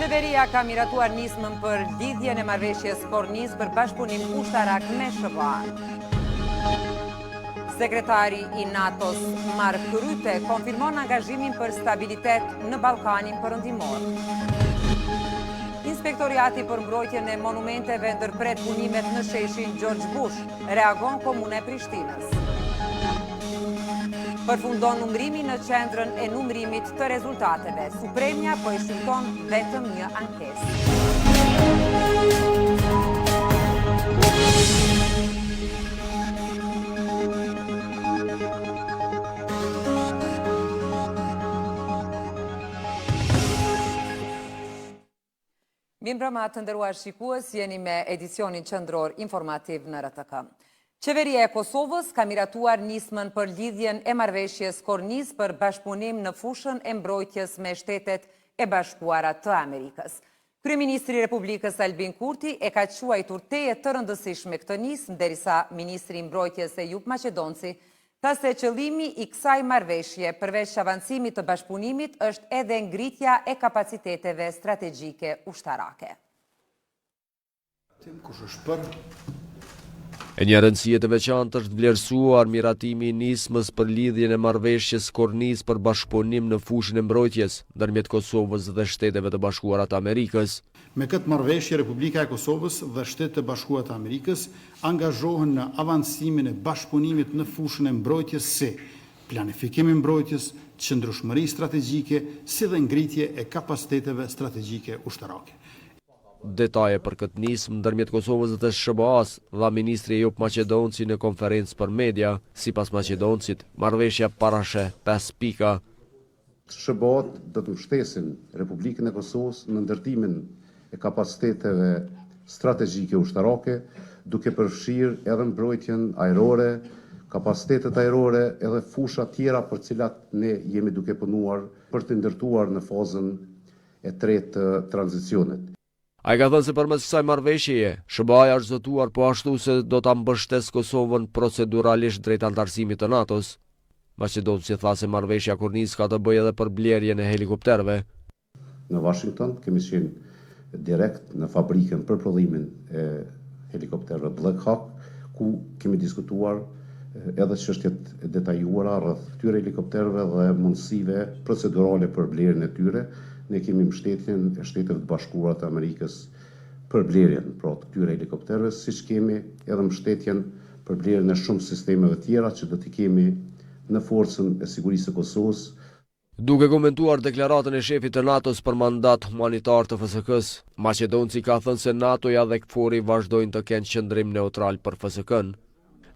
Qeveria ka miratuar nismën për lidhjen e marrëveshjes kornizë për bashkëpunim ushtarak me SBA. Sekretari i NATO-s Mark Rutte konfirmon angazhimin për stabilitet në Ballkanin Perëndimor. Inspektoriati për mbrojtjen e monumenteve ndërpret punimet në sheshin George Bush, reagon Komuna e Prishtinës. Përfundon numërimi në qendrën e numërimit të rezultateve. Supremja po i shqyrton vetëm një ankesë. Mirëmbrëma të nderuar shikues, jeni me edicionin qendror informativ në RTK. Qeveria e Kosovës ka miratuar nismën për lidhjen e marrëveshjes kornizë për bashkëpunim në fushën e mbrojtjes me Shtetet e Bashkuara të Amerikës. Kryeministri i Republikës Albin Kurti e ka quajtur teje të rëndësishme këtë nismë, derisa ministri i mbrojtjes Ejup Maqedonci tha se qëllimi i kësaj marrëveshje përveç avancimit të bashkëpunimit është edhe ngritja e kapaciteteve strategjike ushtarake. E një rëndësie të veçantë është vlerësuar miratimi i nismës për lidhjen e marrëveshjes kornizë për bashkëpunim në fushën e mbrojtjes ndërmjet Kosovës dhe Shteteve të Bashkuara të Amerikës. Me këtë marrëveshje, Republika e Kosovës dhe Shtetet e Bashkuara të Amerikës angazhohen në avancimin e bashkëpunimit në fushën e mbrojtjes si planifikimi i mbrojtjes, qëndrueshmëri strategjike, si dhe ngritje e kapaciteteve strategjike ushtarake. Detaje për këtë nismë ndërmjet Kosovës dhe SBA-s dha ministri Ejup Maqedonci në konferencë për media. Sipas Maqedoncit, marrëveshja parasheh 5 pika. SBA-t do të mbështesin Republikën e Kosovës në ndërtimin e kapaciteteve strategjike ushtarake, duke përfshirë edhe mbrojtjen ajrore, kapacitetet ajrore edhe fusha tjera për cilat ne jemi duke punuar për të ndërtuar në fazën e tretë të tranzicionit. Ai ka thënë se përmes kësaj marrëveshjeje, SBA-ja është zotuar po ashtu se do ta mbështesë Kosovën proceduralisht drejt antarësimit të NATO-s. Maqedonci tha se marrëveshja kornizë ka të bëjë edhe për blerjen e helikopterëve. Në Washington kemi qenë direkt në fabrikën për prodhimin e helikopterëve Black Hawk, ku kemi diskutuar edhe çështjet e detajuara rreth këtyre helikopterëve dhe mundësive procedurale për blerjen e tyre. Ne kemi mbështetjen e Shteteve të Bashkuara të Amerikës për blerjen të këtyre helikopterëve, siç kemi edhe mbështetjen për blerjen e shumë sistemeve tjera që do t'i kemi në forcën e sigurisë së Kosovës. Duke komentuar deklaratën e shefit të NATO-s për mandat humanitar të FSK-s, Maqedonci ka thënë se NATO-ja dhe KFOR-i vazhdojnë të kenë qëndrim neutral për FSK-n.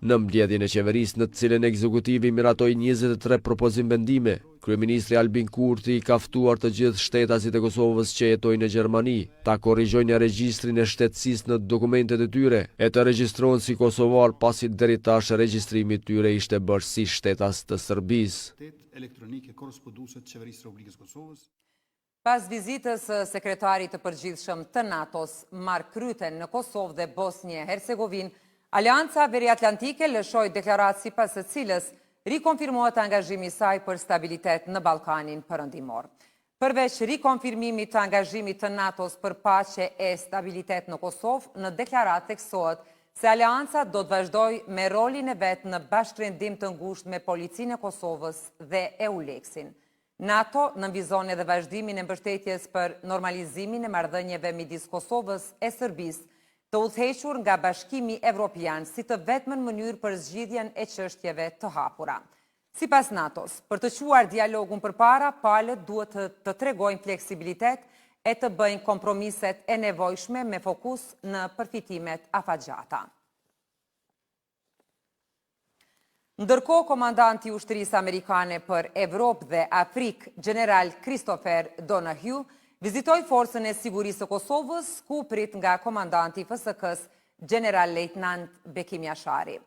Në mbledhjen e qeverisë në të cilën ekzekutivi miratoi 23 propozim vendime, kryeministri Albin Kurti ka ftuar të gjithë shtetasit e Kosovës që jetojnë në Gjermani ta korrigjojnë regjistrin e shtetësisë në dokumentet e tyre e të regjistrohen si kosovar, pasi deri tash regjistrimi i tyre ishte bërë si shtetas të Serbisë. Pas vizitës së sekretarit të përgjithshëm të NATO-s Mark Rutte në Kosovë dhe Bosnjë e Hercegovinë, Alianca Veriatlantike lëshoi deklaratë sipas së cilës rikonfirmohet angazhimi i saj për stabilitet në Ballkanin Perëndimor. Përveç rikonfirmimit të angazhimit të NATO-s për paqe e stabilitet në Kosovë, në deklaratë theksohet se Alianca do të vazhdojë me rolin e vet në bashkërendim të ngushtë me Policinë e Kosovës dhe EULEX-in. NATO nënvizon edhe vazhdimin e mbështetjes për normalizimin e marrëdhënieve midis Kosovës e Serbisë, të udhëhequr nga Bashkimi Evropian si të vetmën mënyrë për zgjidhjen e çështjeve të hapura. Sipas NATO-s, për të quar dialogun përpara, palët duhet të tregojnë fleksibilitet e të bëjnë kompromiset e nevojshme me fokus në përfitimet afatgjata. Ndërkohë, komandanti i ushtrisë amerikane për Evropë dhe Afrikë, general Christopher Donahue, vizitoi forcën e sigurisë së Kosovës, ku prit nga komandanti i FSK-s, general-lejtnant Bashkim Jashari.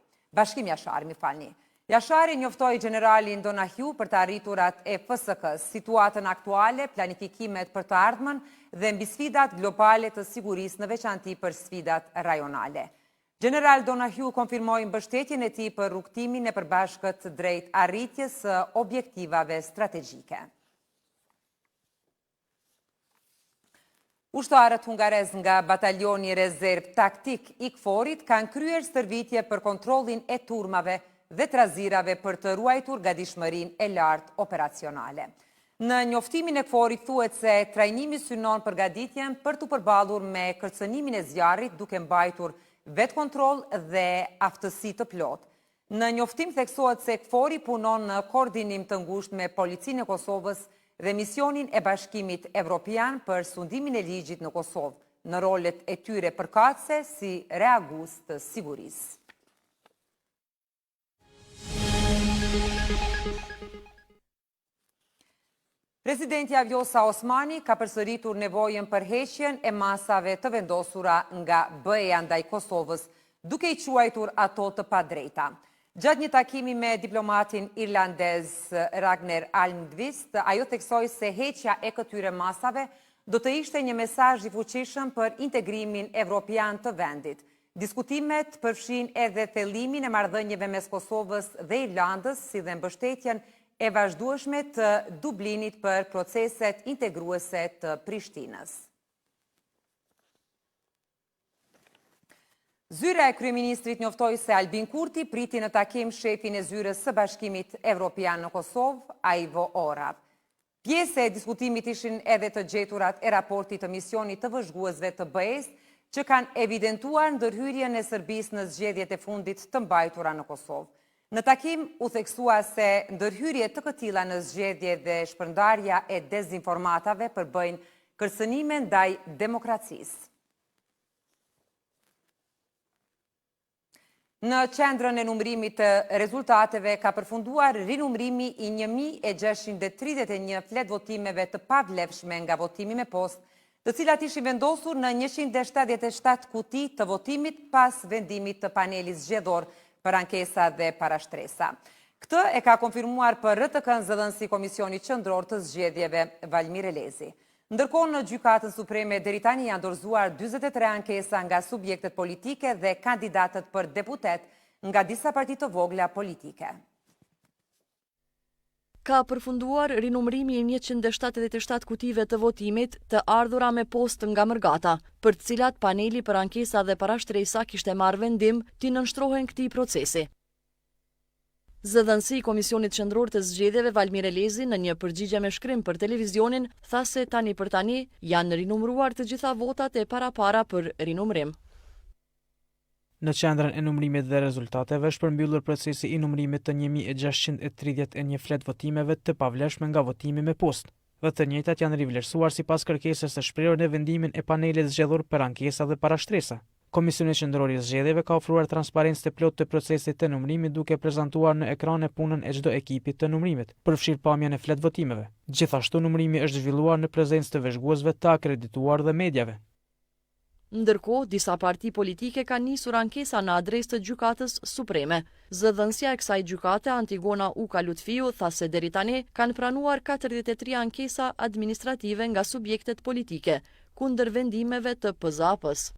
Jashari njoftoi generalin Donahue për të arriturat e FSK-s, situatën aktuale, planifikimet për të ardhmen dhe mbi sfidat globale të sigurisë në veçanti për sfidat rajonale. General Donahue konfirmoi mbështetjen e tij për rrugtimin e përbashkët drejt arritjes së objektivave strategjike. Ushtarët hungarez nga Batalioni Rezerv Taktik i KFOR-it kanë kryer stërvitje për kontrollin e turmave dhe trazirave për të ruajtur gatishmërinë e lartë operacionale. Në njoftimin e KFOR-it thuhet se trajnimi synon përgatitjen për të përballur me kërcënimin e zjarrit duke mbajtur vetë kontroll dhe aftësi të plotë. Në njoftim theksohet se KFOR-i punon në koordinim të ngushtë me Policinë e Kosovës dhe misionin e Bashkimit Evropian për sundimin e ligjit në Kosovë, në rolet e tyre përkatëse si reagues të sigurisë. Presidentja Vjosa Osmani ka përsëritur nevojën për heqjen e masave të vendosura nga BE-ja ndaj Kosovës, duke i quajtur ato të padrejta. Gjatë një takimi me diplomatin irlandez Ragnar Almqvist, ajo theksoi se heqja e këtyre masave do të ishte një mesazh i fuqishëm për integrimin evropian të vendit. Diskutimet përfshin edhe thellimin e marrëdhënieve mes Kosovës dhe Irlandës, si dhe mbështetjen e vazhdueshme të Dublinit për proceset integruese të Prishtinës. Zyra e kryeministrit njoftoi se Albin Kurti priti në takim shefin e zyrës së Bashkimit Evropian në Kosovë, Ivo Ora. Pjesë e diskutimit ishin edhe të gjeturat e raportit të misionit të vëzhguesve të BE-s, që kanë evidentuar ndërhyrjen e Serbisë në zgjedhjet e fundit të mbajtura në Kosovë. Në takim u theksua se ndërhyrje të këtilla në zgjedhje dhe shpërndarja e dezinformatave përbëjnë kërcënime ndaj demokracisë. Në qendrën e numërimit të rezultateve ka përfunduar rinumërimi i 1631 flet votimeve të pavlefshme nga votimi me postë, të cilat ishin vendosur në 177 kuti të votimit pas vendimit të panelit zgjedhor për ankesa dhe parashtresa. Këtë e ka konfirmuar për RTK-n zëdhënësi Komisioni Qendror të Zgjedhjeve Valmir Elezi. Ndërkohë në Gjykatën Supreme deri tani janë dorëzuar 43 ankesa nga subjektet politike dhe kandidatët për deputet nga disa parti të vogla politike. Ka përfunduar rinumërimi i 177 kutive të votimit të ardhura me postë nga Mërgata, për të cilat paneli për ankesa dhe parashtresa kishte marrë vendim të nënshtrohen këtij procesi. Zëdhënësi i Komisionit Qendror të Zgjedhjeve Valmir Elezi në një përgjigje me shkrim për televizionin tha se tani për tani janë rinumëruar të gjitha votat e para për rinumërim. Në qendrën e numërimit dhe rezultateve është përmbyllur procesi i numërimit të 1631 flet votimeve të pavlefshme nga votimi me postë. Dhe të njëjtat janë rivlerësuar sipas kërkesës së shprehur në vendimin e panelit zgjedhor për ankesa dhe parashtresa. Komisioni Qendror i Zgjedhjeve ka ofruar transparencë të plotë të procesit të numërimit duke prezantuar në ekrane punën e çdo ekipi të numërimit, përfshirë pamjen e flet votimeve. Gjithashtu numërimi është zhvilluar në prezencë të vëzhguesve të akredituar dhe mediave. Ndërkohë, disa parti politike kanë nisur ankesa në adresë të Gjykatës Supreme. Zëdhënësia e kësaj gjykate, Antigona Uka Lutfiu, tha se deri tani kanë pranuar 43 ankesa administrative nga subjektet politike, kundër vendimeve të PZAP-s.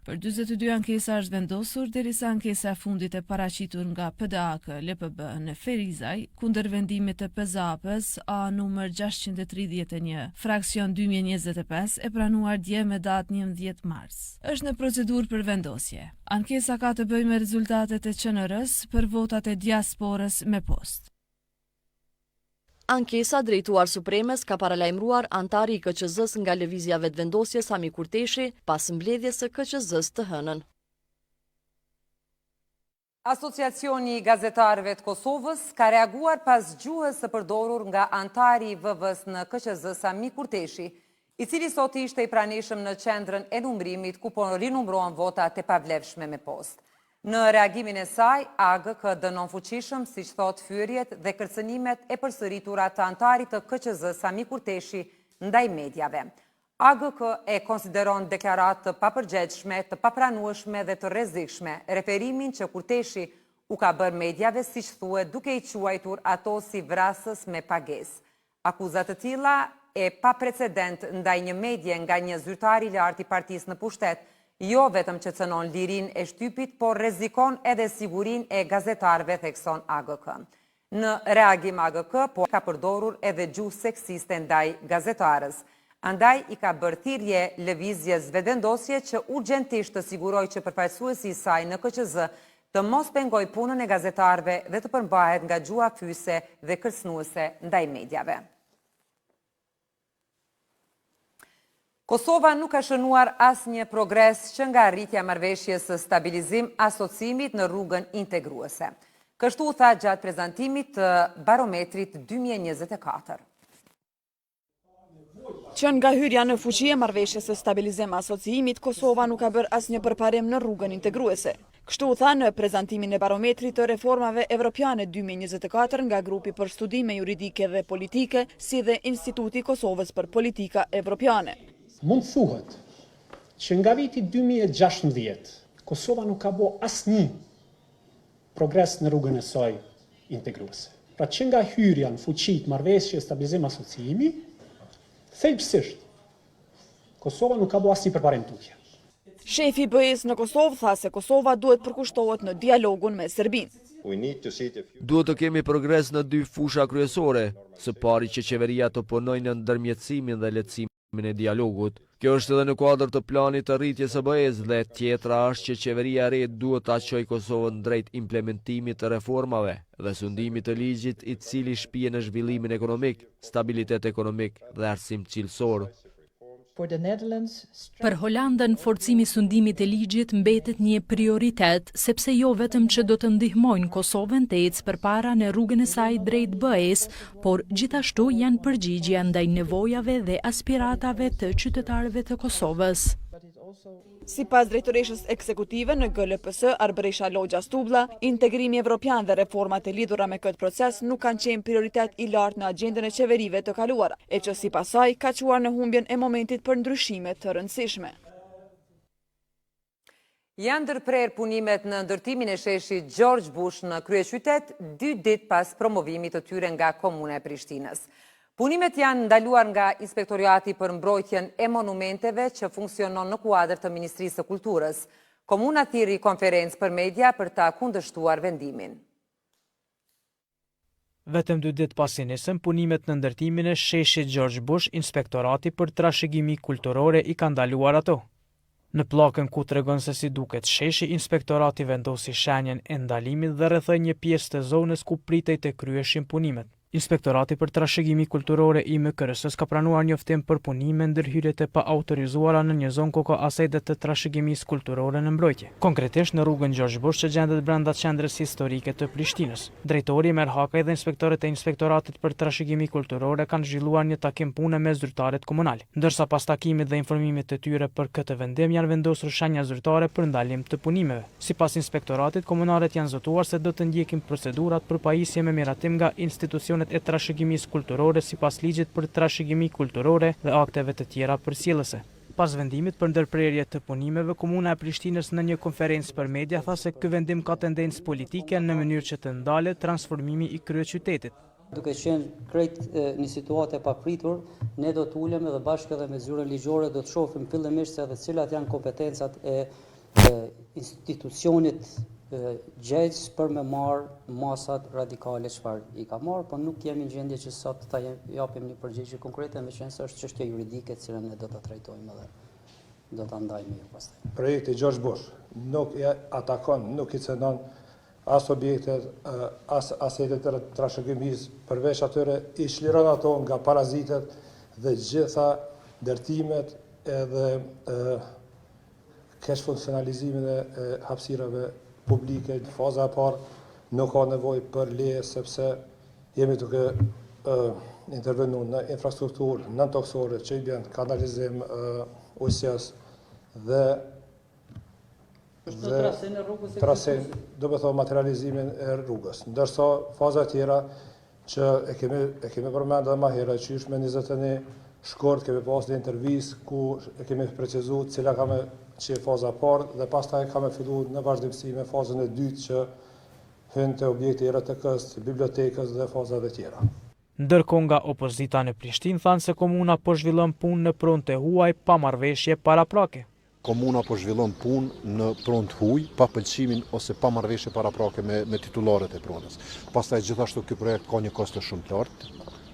Për 42 ankesa është vendosur, derisa ankesa e fundit e paraqitur nga PDAK, LPB në Ferizaj, kundër vendimit të PZAP-s A numër 631, fraksion 2025, e pranuar dje me datë 11 mars. Është në procedurë për vendosje. Ankesa ka të bëjë me rezultatet e QNR-s për votat e diasporës me postë. Ankesa drejtuar Supremes ka paralajmëruar antari i KQZ-s nga lëvizja vetëvendosje Sami Kurteshi pas mbledhjes së KQZ-s të hënën. Asociacioni i Gazetarëve të Kosovës ka reaguar pas gjuhës së përdorur nga antari i VV-s në KQZ Sami Kurteshi, i cili sot ishte i pranishëm në qendrën e numërimit ku po rinumërohen votat e pavlefshme me postë. Në reagimin e saj, AGK dënon fuqishëm, siç thot fyerjet dhe kërcënimet e përsëritura të antarit të KQZ Sami Kurteshi ndaj mediave. AGK e konsideron deklaratë të papërgjegjshme, të papranueshme dhe të rrezikshme referimin që Kurteshi u ka bërë medjave, siç thuhet, duke i quajtur ato si vrasës me pagesë. Akuzat të tilla e pa precedent ndaj një medje nga një zyrtar i lartë i partisë në pushtet, jo vetëm që cënon lirin e shtypit, por rrezikon edhe sigurin e gazetarëve, thekson AGK. Në reagim AGK, po ka përdorur edhe gjuhë seksiste ndaj gazetarës. Andaj i ka bërë thirrje lëvizjes vendosje që urgjentisht të siguroj që përfaqësuesi i saj në KQZ të mos pengoj punën e gazetarëve dhe të përmbahet nga gjua fyse dhe kërcënuese ndaj mediave. Kosova nuk ka shënuar asnjë progres që nga rritja marrëveshjes së stabilizim asocimit në rrugën integruese. Kështu tha gjatë prezantimit të barometrit 2024. Që nga hyrja në fuqi e marrëveshjes së stabilizim asociimit, Kosova nuk ka bërë asnjë përparim në rrugën integruese. Kështu tha në prezantimin e barometrit të reformave evropiane 2024 nga grupi për studime juridike dhe politike, si dhe Instituti Kosovës për politika evropiane. Mund thuhet që nga viti 2016 Kosova nuk ka bërë asnjë progres në rrugën e saj integruese. Pra që nga hyrja në fuqi të marrëveshjes stabilizim asociimi, thelbësisht Kosova nuk ka bërë asnjë përparim tutje. Shefi i BE-s në Kosovë tha se Kosova duhet përkushtohet në dialogun me Serbinë. Duhet të kemi progres në dy fusha kryesore, së pari që qeveria të punojë në ndërmjetësimin dhe lehtësimin e dialogut. Kjo është edhe në kuadër të planit të rritjes së BE-s dhe tjetra është që qeveria e re duhet ta çojë Kosovën drejt implementimit të reformave dhe sundimit të ligjit i cili shpije në zhvillimin ekonomik, stabilitet ekonomik dhe arsim cilësor. Për Holandën, forcimi sundimit të ligjit mbetet një prioritet, sepse jo vetëm që do të ndihmojnë Kosovën të ecë përpara në rrugën e saj drejt BE-s, por gjithashtu janë përgjigje ndaj nevojave dhe aspiratave të qytetarëve të Kosovës. Sipas drejtoreshës ekzekutive në GLPS, Arbëresha Logja Stublla, integrimi evropian dhe reformat e lidhura me këtë proces nuk kanë qenë prioritet i lartë në agjendën e qeverive të kaluara, e që sipas saj ka çuar në humbjen e momentit për ndryshime të rëndësishme. Janë ndërprer punimet në ndërtimin e sheshit George Bush në kryeqytet 2 ditë pas promovimit të tyre nga Komuna e Prishtinës. Punimet janë ndaluar nga Inspektoriati për mbrojtjen e monumenteve që funksionon në kuadër të Ministrisë së Kulturës. Komuna thirri konferencë për media për ta kundërshtuar vendimin. Vetëm 2 ditë pas nisëm, punimet në ndërtimin e sheshit George Bush, Inspektorati për trashëgimi kulturore i ka ndaluar ato. Në pllakën ku tregon se si duket sheshi, Inspektorati vendosi shenjen e ndalimit dhe rrethoi një pjesë të zonës ku pritej të kryeshin punimet. Inspektorati për trashëgimi kulturore i MKRS-s ka pranuar njoftim për punime ndërhyrjet e pa autorizuara në një zonë ku ka asede të trashëgimisë kulturore në mbrojtje. Konkretisht në rrugën George Bush që gjendet brenda qendrës historike të Prishtinës. Drejtori Mer Hakaj dhe inspektorët e Inspektoratit për trashëgimi kulturore kanë zhvilluar një takim pune me zyrtarët komunal, ndërsa pas takimit dhe informimit të tyre për këtë vendim janë vendosur shenja zyrtare për ndalim të punimeve. Sipas inspektoratit, komunalët janë zotuar se do të ndjekin procedurat për pajisje me miratim nga institucionet e trashëgimisë kulturore sipas ligjit për trashëgimi kulturore dhe akteve të tjera përcjellëse. Pas vendimit për ndërprerje të punimeve, Komuna e Prishtinës në një konferencë për media tha se ky vendim ka tendencë politike në mënyrë që të ndalet transformimi i kryeqytetit. Duke qenë krejt një situatë e papritur, ne do të ulemi dhe bashkë edhe me zyrën ligjore do të shohim fillimisht se edhe cilat janë kompetencat e institucionit gjegjës për me marë masat radikale çfarë i ka marë, por nuk jemi në gjendje që sot ta japim një përgjigje konkrete, meqense është çështje juridike të cilën ne do ta trajtojmë dhe do ta ndajmë mirë pastaj. Projekti George Bush nuk e atakon, nuk i cënon as objektet, as asetet të trashëgimisë, përveç atyre i çliron ato nga parazitet dhe gjitha ndërtimet edhe kesh funksionalizimin e hapësirave publike në faza e parë nuk ka nevojë për leje sepse jemi duke intervenuar në infrastrukturë nën-toksore që i bën kanalizim, ujësies dhe trasen, do të thonë materializimin e rrugës. Ndërsa faza tjera që e kemi përmendur më herët që është me 21 shkurt, kemi pas një intervistë ku e kemi precizuar cila ka me që faza parë dhe pastaj ka me fillu në vazhdimsi me fazën e dytë që hyn të objekti i RTK-s, bibliotekës dhe fazave tjera. Ndërkohë nga opozita në Prishtinë thanë se komuna po zhvillon punë në pronë të huaj pa marrëveshje paraprake. Komuna po zhvillon punë në pronë të huaj pa pëlqimin ose pa marrëveshje paraprake me titullarët e pronës. Pastaj gjithashtu ky projekt ka një kosto shumë të lartë,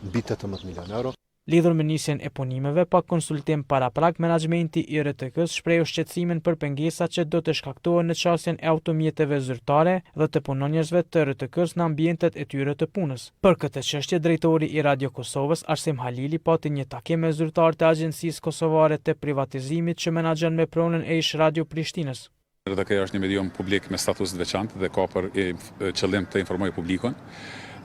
mbi 18 milionë euro. Lidhur me nisjen e punimeve pa konsultim paraprak, menaxhmenti i RTK-s shpreh shqetësimin për pengesat që do të shkaktohen në çastjen e automjeteve zyrtare dhe të punonjësve të RTK-s në ambientet e tyre të punës. Për këtë çështje, drejtori i Radio Kosovës, Arsim Halili, pati një takim me zyrtar të Agjencisë Kosovare të Privatizimit që menaxhon me pronën e ish Radio Prishtinës. RTK është një medium publik me status të veçantë dhe ka për qëllim të informojë publikun.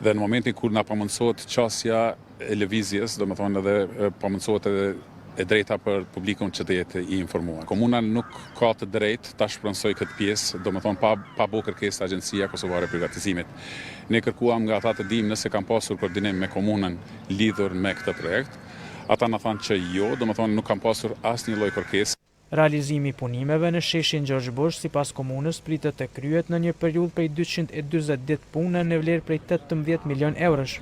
Dhe në momentin kur na pamundsohet qasja e lëvizjes, do më thonë edhe pamundsohet e drejta për publikun që të jetë i informuar. Komuna nuk ka të drejtë ta shprehësoj këtë pjesë, do më thonë pa bërë kërkesë Agjencia Kosovare e Privatizimit. Ne kërkuam nga ata të dimë nëse kanë pasur koordinim me komunën lidhur me këtë projekt. Ata na thanë që jo, do më thonë nuk kanë pasur asnjë lloj kërkesë. Realizimi i punimeve në sheshin Gjergj Bush sipas komunës pritet të kryhet në një periudhë prej 240 ditë punë në vlerë prej 18 milion eurosh.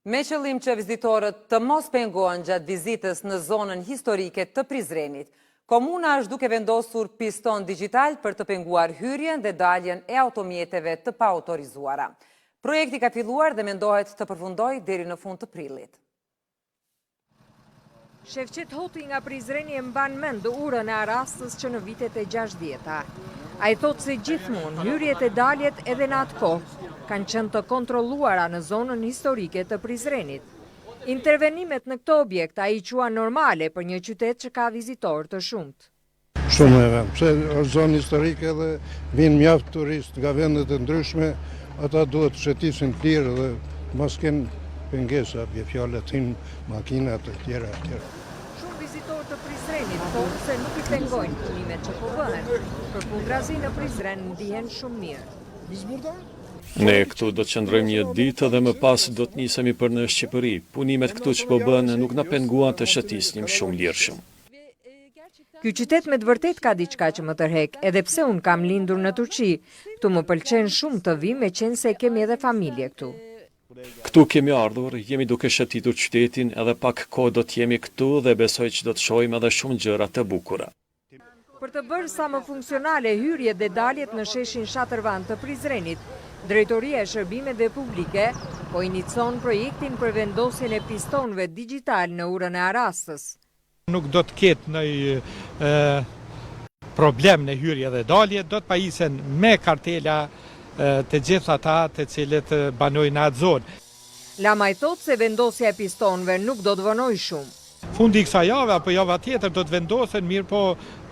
Me qëllim që vizitorët të mos pengohen gjatë vizitës në zonën historike të Prizrenit, komuna është duke vendosur piston digital për të penguar hyrjen dhe daljen e automjeteve të paautorizuara. Projekti ka filluar dhe mendohet të përfundojë deri në fund të prillit. Shefqet Hoti nga Prizreni e mban mend urën e Arastës që në vitet e 60-ta. Ai thotë se gjithmonë hyrjet e daljet edhe në atë kohë kanë qenë të kontrolluara në zonën historike të Prizrenit. Intervenimet në këto objekt ai quan normale për një qytet që ka vizitorë të shumt. Shumë e vend, pse është zonë historike dhe vinë mjaft turist nga vendet e ndryshme. Ata duhet të shëtisin të lirë dhe mos kenë pengesa, bje fjallet hin makinat e tjera. Shumë vizitorë të Prizrenit thonë se nuk i pengojnë punimet që po bëhen. Përkundrazi në Prizren ndihen shumë mirë. Ne këtu do të qëndrojmë një ditë dhe më pas do të nisemi për në Shqipëri. Punimet këtu që po bëhen nuk na penguan të shëtisnim shumë lirshëm. Ky qytet me të vërtet ka diçka që më tërhek, edhe pse unë kam lindur në Turqi. Këtu më pëlqen shumë të vi me qenë se kemi edhe familje këtu. Këtu kemi ardhur, jemi duke shëtitur qytetin, edhe pak kohë do të jemi këtu dhe besoj që do të shohim edhe shumë gjëra të bukura. Për të bërë sa më funksionale hyrjet dhe daljet në sheshin Shatërvan të Prizrenit, Drejtoria e Shërbimeve Publike po inicon projektin për vendosjen e pistonëve digital në urën e Arastës. Nuk do të ketë në problem në hyrje dhe dalje, do të pajisen me kartela të gjitha ata të cilët banojnë atë zonë. Lama i thotë se vendosja e pistonëve nuk do të vënojë shumë. Fundi i kësaj jave apo java tjetër do të vendosen, mirë po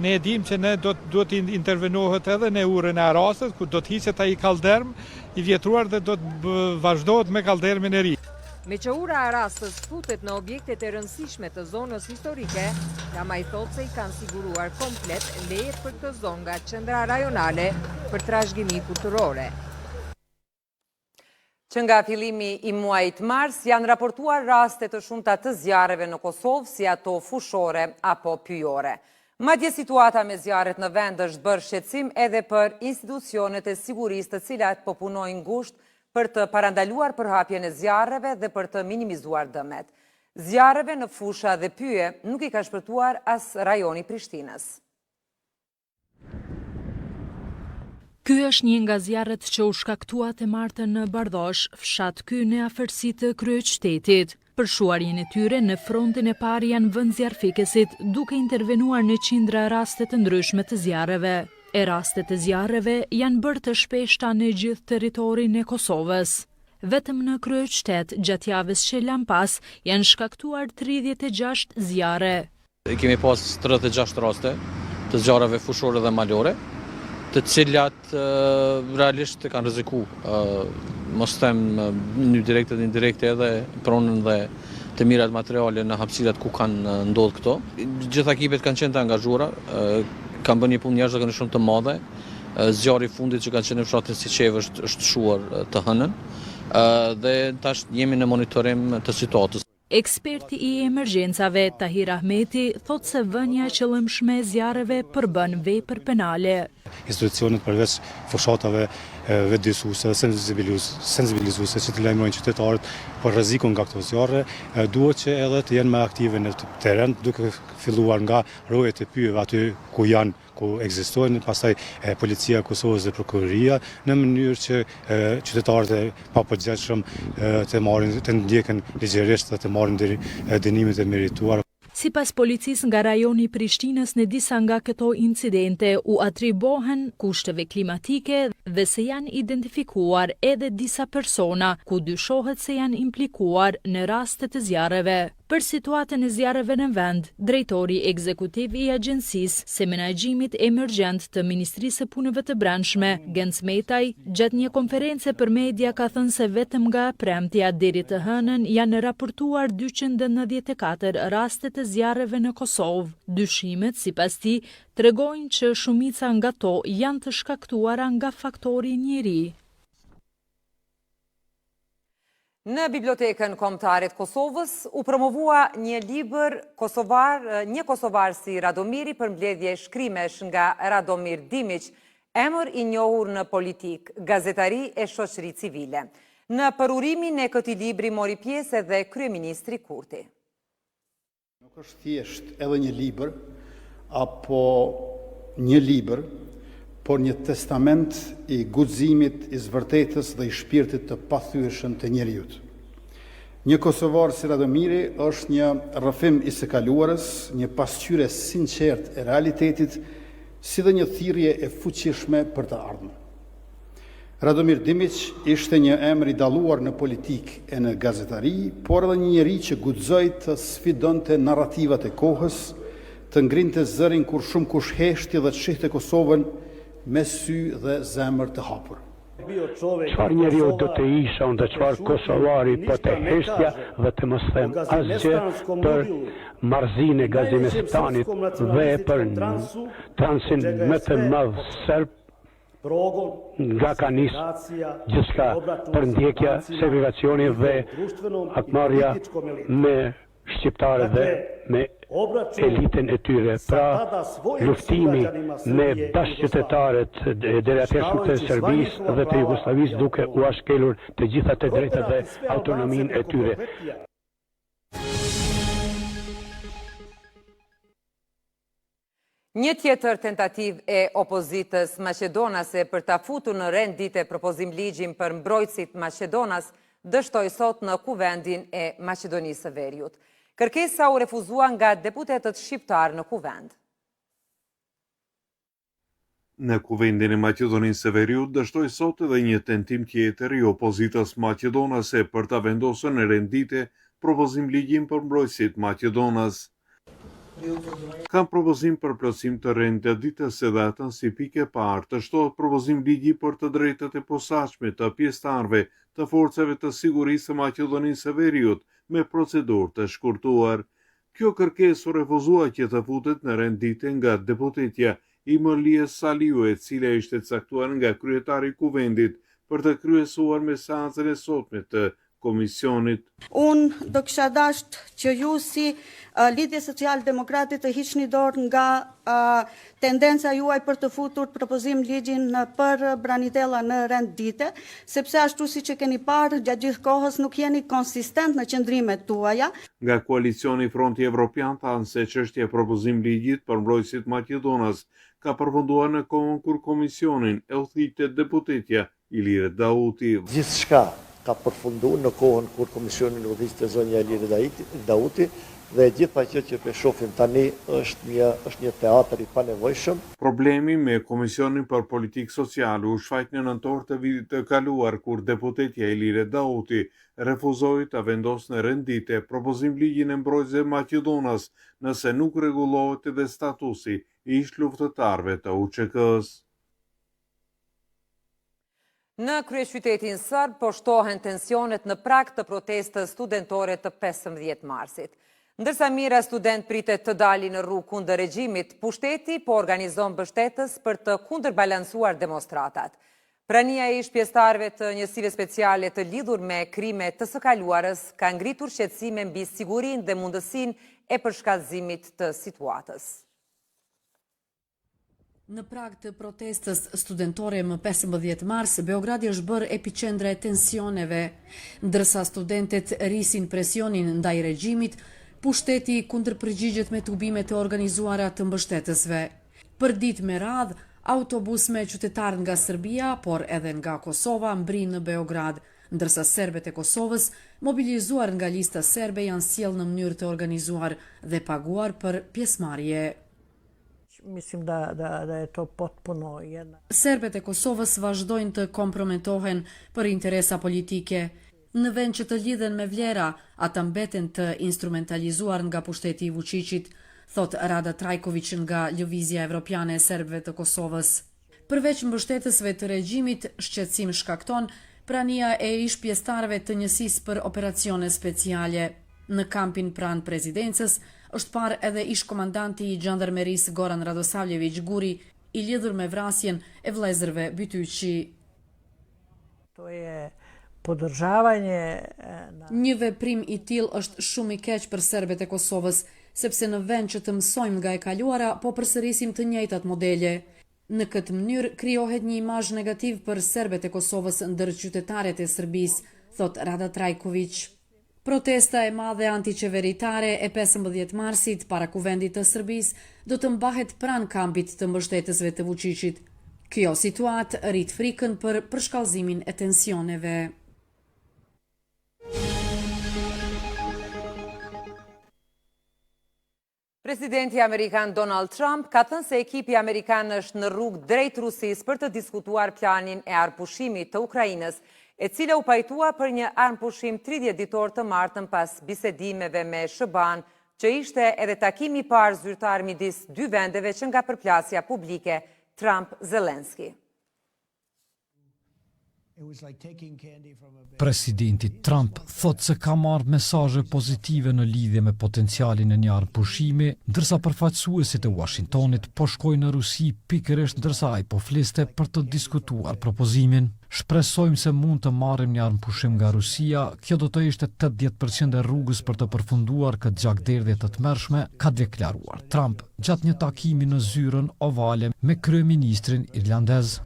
ne e dim që ne do të intervenohet edhe në urën e Arastës, ku do të hiqet ai kallderm i vjetruar dhe do të vazhdohet me kalldermin e ri. Me që ura e Arastës futet në objektet e rëndësishme të zonës historike, Lama i thotë se i kanë siguruar komplet lejet për këtë zonë nga qendra rajonale për trashëgimi kulturore. Që nga fillimi i muajit mars janë raportuar raste të shumta të zjarreve në Kosovë, si ato fushore apo pyjore. Madje situata me zjarret në vend është bërë shqetësim edhe për institucionet e sigurisë të cilat po punojnë ngushtë për të parandaluar përhapjen e zjarreve dhe për të minimizuar dëmet. Zjarreve në fusha dhe pyje nuk i ka shpërtuar as rajoni Prishtinës. Ky është një nga zjarret që u shkaktua të martën në Bardhosh, fshat ky në afërsi të kryeqytetit. Për shuarjen e tyre në frontin e parë janë vënë zjarrfikësit, duke intervenuar në qindra raste të ndryshme të zjarreve. E rastet e zjarreve janë bërë të shpeshta në gjithë territorin e Kosovës. Vetëm në kryeqytet, gjatë javës që lan pas, janë shkaktuar 36 zjarre. Kemi pas 36 raste të zjarreve fushore dhe malore, të cilat realisht kanë rreziku, mos them në direkte dhe indirekte edhe pronën dhe të mirat materiale në hapësirat ku kanë ndodhur këto. Gjitha ekipet kanë qenë të angazhuara, kanë bërë një punë jashtëzakonisht shumë të madhe. Zjarri i fundit që kanë qenë në fshatin Siçev është shuar të hënën dhe tash jemi në monitorim të situatës. Eksperti i emergjencave Tahir Ahmeti thotë se vënia e qëllimshme e zjarreve përbën vepër penale. Institucionet përveç fushatave vetëdijsuese, sensibilizuese që të lajmërojnë qytetarët për rrezikun nga këto zjarre, duhet që edhe të jenë më aktive në terren, duke filluar nga rojet e pyjeve aty ku ekzistojnë, pastaj policia e Kosovës dhe prokuroria, në mënyrë që qytetarët e papërgjegjshëm të ndjeken ligjërisht dhe të marrin dënimet e merituara. Sipas policisë nga rajoni i Prishtinës, në disa nga këto incidente u atribohen kushteve klimatike dhe se janë identifikuar edhe disa persona ku dyshohet se janë implikuar në raste të zjarreve. Për situatën e zjarreve në vend, drejtori ekzekutiv i Agjencisë së Menaxhimit Emergjent të Ministrisë së Punëve të Brendshme, Genc Metaj, gjatë një konference për media ka thënë se vetëm nga e premtja deri të hënën janë raportuar 294 raste të zjarreve në Kosovë. Dyshimet, sipas tij, tregojnë që shumica nga to janë të shkaktuara nga faktori njeri. Në Bibliotekën Kombëtare të Kosovës u promovua një libër një kosovar si Radomiri për mbledhje shkrimesh nga Radomir Dimiq, emër i njohur në politik, gazetari e shoqëri civile. Në përurimin e këtij libri mori pjesë edhe kryeministri Kurti. Nuk është thjesht edhe një libër, apo një libër, por një testament i guximit, i zvërtetës dhe i shpirtit të pathyeshëm të njeriut. Një kosovar si Radomiri është një rrëfim i së kaluarës, një pasqyrë sinqert e realitetit, si dhe një thirrje e fuqishme për të ardhmen. Radomir Dimiq ishte një emër i dalluar në politikë e në gazetari, por edhe një njeri që guxoi të sfidonte narrativat e kohës, të ngrinte zërin kur shumë kush heshti dhe të shihte Kosovën me sy dhe zemër të hapur. Çfarë njeriu do të isha unë dhe çfarë kosovari po të heshtja dhe të mos them asgjë për marrëzinë e Gazimestanit dhe për transin më të madh serb nga ka nisë gjithçka për ndjekja, segregacioni dhe akmarrja me shqiptarët dhe me elitën e tyre. Pra, luftimi me bashkëqytetarët e delegateshëm të Serbisë dhe të Jugosllavisë duke u ashkelur të gjitha të drejtat dhe autonominë e tyre. Një tjetër tentativ e opozitës maqedonase për ta futur në rendite propozimligjin për mbrojtësit Maqedonas dështoi sot në Kuvendin e Maqedonisë së Veriut. Kërkesa u refuzua nga deputetët shqiptar në Kuvend. Në Kuvendin e Maqedonisë së Veriut dështoi sot edhe një tentim tjetër i opozitës maqedonase për ta vendosur në rendite propozimligjin për mbrojtësit Maqedonas. Kam propozim për plotësim të rendit ditës së datën si pikë e parë të shtohet propozimligji për të drejtat e posaçme të pjesëtarëve të forcave të sigurisë së Maqedonisë së Veriut me procedurë të shkurtuar. Kjo kërkesë u refuzua që të futet në rendite nga deputetja Imërlies Saliu, e cila ishte caktuar nga kryetari i Kuvendit për të kryesuar me seancën e sotme të komisionit. Unë do kisha dashur që ju si Lidhje Social-Demokrate të hiqni dorë nga tendenca juaj për të futur propozim ligjin për branitella në rendite, sepse ashtu siç e keni parë gjatë gjithë kohës nuk jeni konsistent në qëndrimet tuaja. Nga koalicioni Fronti Evropian thanë se çështja e propozim ligjit për mbrojtësit Maqedonas ka përfunduar në kohën kur komisionin e udhëhiqte deputetja Ilire Dauti. Gjithçka ka përfunduar në kohën kur komisionin udhëhiqte zonja Ilire Dauti dhe gjitha që po shohim tani është një teatër i panevojshëm. Problemi me Komisionin për Politikë Sociale u shfaq në nëntor të vitit të kaluar kur deputetja Ilire Dauti refuzoi ta vendosë në rendite propozimligjin e mbrojtësve Maqedonas nëse nuk rregullohet edhe statusi i ish-luftëtarëve të UÇK-s. Në kryeqytetin serb po shtohen tensionet në prag të protestës studentore të 15 marsit. Ndërsa mira student pritet të dalin në rrugë kundër regjimit, pushteti po organizon mbështetës për të kundërbalancuar demonstratat. Prania e ish-pjesëtarëve të njësive speciale të lidhur me krime të së kaluarës ka ngritur shqetësime mbi sigurinë dhe mundësinë e përshkallëzimit të situatës. Në prag të protestës studentore më 15 mars, Beogradi është bërë epicendra e tensioneve, ndërsa studentet rrisin presionin ndaj regjimit, pushteti kundërpërgjigjet me tubimet e organizuara të mbështetësve. Për ditë me radhë, autobus me qytetarë nga Serbia, por edhe nga Kosova mbrin në Beograd, ndërsa serbet e Kosovës, mobilizuar nga lista serbe, janë sjellë në mënyrë të organizuar dhe paguar për pjesëmarrje. Mislim da je to potpuno jedna. Serbet e Kosovës vazhdojnë të komprometohen për interesa politike. Në vend që të lidhen me vlera, ata mbeten të instrumentalizuar nga pushteti i Vučićit, thot Rada Trajković nga Lëvizja Evropiane e Serbëve të Kosovës. Përveç mbështetësve të regjimit, shqetësim shkakton prania e ish pjesëtarëve të njësisë për operacione speciale. Në kampin pranë prezidencës është parë edhe ish komandanti i Gjandarmerisë Goran Radosavljević Guri, i lidhur me vrasjen e vëllezërve Bytyqi. To je podržavanje. Një veprim i tillë është shumë i keq për serbet e Kosovës, sepse në vend që të mësojmë nga e kaluara, po përsërisim të njëjtat modele. Në këtë mënyrë krijohet një imazh negativ për serbet e Kosovës ndër qytetarët e Serbisë, thot Rada Trajković. Protesta e madhe antiqeveritare e 15 marsit para kuvendit të Serbisë do të mbahet pranë kampit të mbështetësve të Vučićit. Kjo situatë rrit frikën për përshkallëzimin e tensioneve. Presidenti Amerikan Donald Trump ka thënë se ekipi Amerikan është në rrugë drejt Rusisë për të diskutuar planin e arpushimit të Ukrainës, e cila u pajtua për një armpushim 30 ditor të martën pas bisedimeve me SBA-n, që ishte edhe takimi i parë zyrtar midis dy vendeve që nga përplasja publike Trump-Zelenski. Presidenti Trump thot se ka marrë mesazhe pozitive në lidhje me potencialin e një armpushimi, ndërsa përfaqësuesit e Washingtonit po shkojnë në Rusi pikërisht ndërsa ai po fliste për të diskutuar propozimin. Shpresojmë se mund të marrim një armpushim nga Rusia, kjo do të ishte 80% e rrugës për të përfunduar këtë gjakderdhje të tmerrshme, ka deklaruar Trump gjatë një takimi në zyrën ovale me kryeministrin irlandez.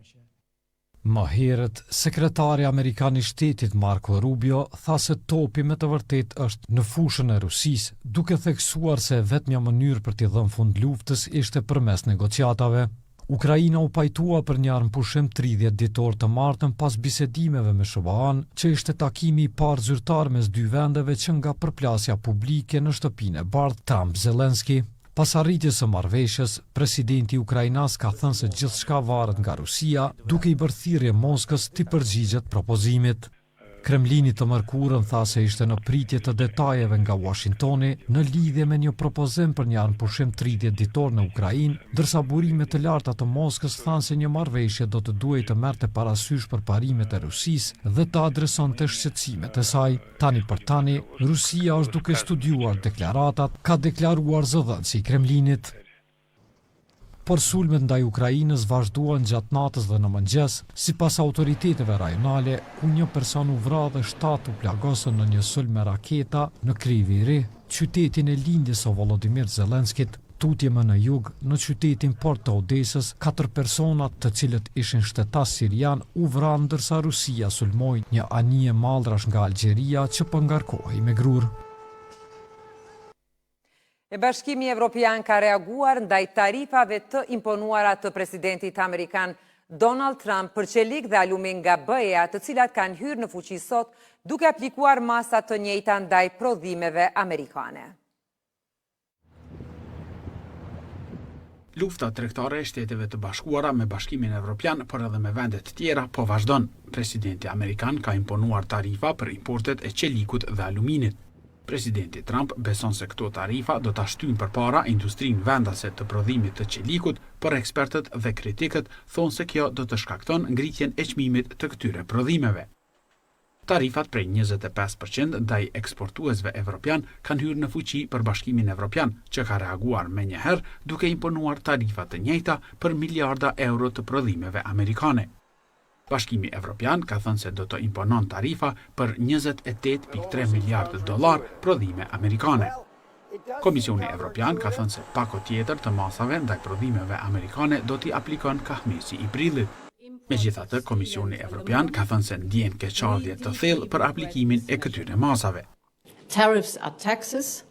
Më herët, sekretari amerikan i shtetit Marco Rubio tha se topi me të vërtet është në fushën e Rusisë, duke theksuar se vetmja mënyrë për t'i dhënë fund luftës ishte përmes negociatave. Ukraina u pajtua për një armpushim 30 ditor të martën pas bisedimeve me SBA-n, që ishte takimi i parë zyrtar mes dy vendeve që nga përplasja publike në shtëpinë e bardhë Trump-Zelenski. Pas arritjes së marrëveshjes, presidenti ukrainas ka thënë se gjithçka varet nga Rusia, duke i bërë thirrje Moskës të përgjigjet propozimit. Kremlini të mërkurën tha se ishte në pritje të detajeve nga Washingtoni në lidhje me një propozim për një armpushim 30 ditor në Ukrainë, ndërsa burimet të larta të Moskës thanë se një marrëveshje do të duhej të merrte parasysh përparimet e Rusisë dhe të adresonte shqetësimet e saj. Tani për tani, Rusia është duke studiuar deklaratat, ka deklaruar zëdhënësi i Kremlinit. Por sulmet ndaj Ukrainës vazhduan gjatë natës dhe në mëngjes, sipas autoriteteve rajonale, ku një person u vra dhe 7 u plagosën në një sulm me raketa në Kryvyi i Ri, qytetin e lindjes së Volodymyr Zelenskit. Tutje më në jug, në qytetin port të Odesës, 4 persona, të cilët ishin shtetas sirian, u vranë ndërsa Rusia sulmoi një anije mallrash nga Algjeria që po ngarkohej me grur. E Bashkimi Evropian ka reaguar ndaj tarifave të imponuara të presidentit amerikan Donald Trump për qelik dhe alumin nga BE-ja, të cilat kanë hyrë në fuqi sot, duke aplikuar masa të njëjta ndaj prodhimeve amerikane. Lufta tregtare e Shteteve të Bashkuara me Bashkimin Evropian, por edhe me vende të tjera, po vazhdon. Presidenti amerikan ka imponuar tarifa për importet e qelikut dhe aluminit. Presidenti Trump beson se këto tarifa do ta shtyjnë përpara industrinë vendase të prodhimit të qelikut, por ekspertët dhe kritikët thonë se kjo do të shkakton ngritjen e çmimit të këtyre prodhimeve. Tarifat prej 25% ndaj eksportuesve evropian kanë hyrë në fuqi për Bashkimin Evropian, që ka reaguar menjëherë duke imponuar tarifa të njëjta për miliarda euro të prodhimeve amerikane. Bashkimi Evropian ka thënë se do të imponon tarifa për 28.3 miliardë dollar prodhime amerikane. Komisioni Evropian ka thënë se pako tjetër të masave ndaj prodhimeve amerikane do t'i aplikon kahmesi i prillit. Megjithatë, Komisioni Evropian ka thënë se ndjen keqardhje të thellë për aplikimin e këtyre masave. Tariffs are taxes.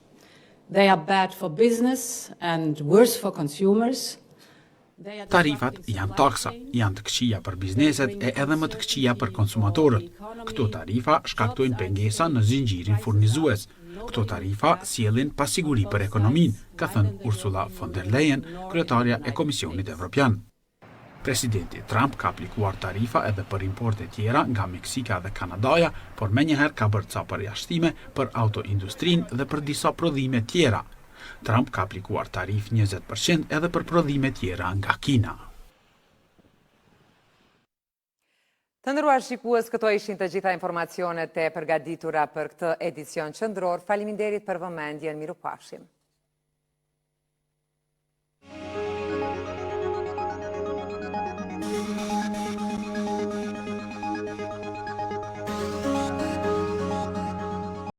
They are bad for business and worse for consumers. Tarifat janë taksa, janë të këqija për bizneset e edhe më të këqija për konsumatorët. Këto tarifa shkaktojnë pengesa në zinxhirin furnizues. Këto tarifa sjellin pasiguri për ekonominë, ka thënë Ursula von der Leyen, kryetarja e Komisionit Evropian. Presidenti Trump ka aplikuar tarifa edhe për importe tjera nga Meksika dhe Kanadaja, por menjëherë ka bërë ca përjashtime për autoindustrinë dhe për disa prodhime tjera. Trump ka aplikuar tarif 20% edhe për prodhime tjera nga Kina. Të nderuar shikues, këto ishin të gjitha informacionet e përgatitura për këtë edicion qendror. Faleminderit për vëmendjen, mirupafshim.